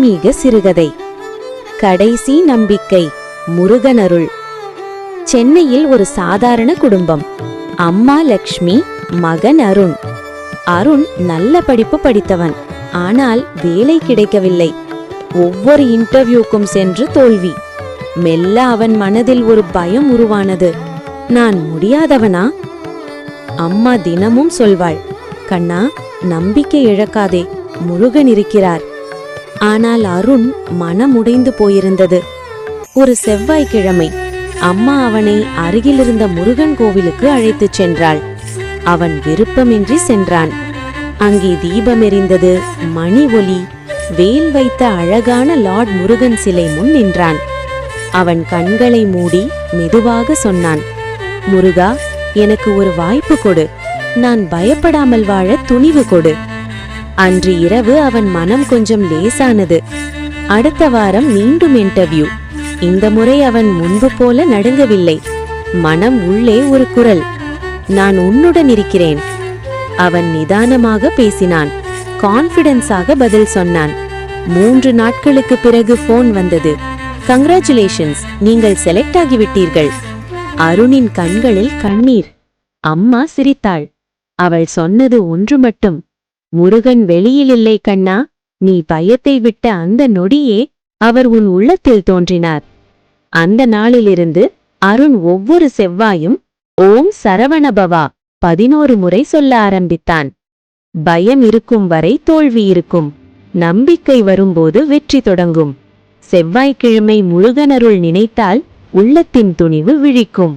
ஆன்மீக சிறுகதை. கடைசி நம்பிக்கை. முருகனருள். சென்னையில் ஒரு சாதாரண குடும்பம். அம்மா லக்ஷ்மி, மகன் அருண். அருண் நல்ல படிப்பு படித்தவன். ஆனால் வேலை கிடைக்கவில்லை. ஒவ்வொரு இன்டர்வியூக்கும் சென்று தோல்வி. மெல்ல அவன் மனதில் ஒரு பயம் உருவானது. நான் முடியாதவனா? அம்மா தினமும் சொல்வாள், கண்ணா, நம்பிக்கை இழக்காதே, முருகன் இருக்கிறார். ஆனால் அருண் மனமுடைந்து போயிருந்தது. ஒரு செவ்வாய்க்கிழமை அம்மா அவனை அருகிலிருந்த முருகன் கோவிலுக்கு அழைத்துச் சென்றாள். அவன் விருப்பமின்றி சென்றான். அங்கே தீபம் எரிந்தது, மணி ஒலி, வேல் வைத்த அழகான லார்ட் முருகன் சிலை முன் நின்றான். அவன் கண்களை மூடி மெதுவாக சொன்னான், முருகா, எனக்கு ஒரு வாய்ப்பு கொடு. நான் பயப்படாமல் வாழ துணிவு கொடு. அன்று இரவு அவன் மனம் கொஞ்சம் லேசானது. அடுத்த வாரம் மீண்டும் இன்டர்வியூ. இந்த முறை அவன் முன்பு போல நடுங்கவில்லை. மனம் உள்ளே ஒரு குரல், நான் உன்னுடன் இருக்கிறேன். அவன் நிதானமாக பேசினான். கான்பிடன்ஸாக பதில் சொன்னான். 3 நாட்களுக்கு பிறகு போன் வந்தது. கங்க்ராச்சுலேஷன்ஸ், நீங்கள் செலக்ட் ஆகிவிட்டீர்கள். அருணின் கண்களில் கண்ணீர். அம்மா சிரித்தாள். அவள் சொன்னது ஒன்று மட்டும், முருகன் வெளியில் இல்லை கண்ணா, நீ பயத்தை விட்ட அந்த நொடியே அவர் உன் உள்ளத்தில் தோன்றினார். அந்த நாளிலிருந்து அருண் ஒவ்வொரு செவ்வாயும் ஓம் சரவணபவா 11 முறை சொல்ல ஆரம்பித்தான். பயம் இருக்கும் வரை தோல்வி இருக்கும். நம்பிக்கை வரும்போது வெற்றி தொடங்கும். செவ்வாய்க்கிழமை முருகனருள் நினைத்தால் உள்ளத்தின் துணிவு விழிக்கும்.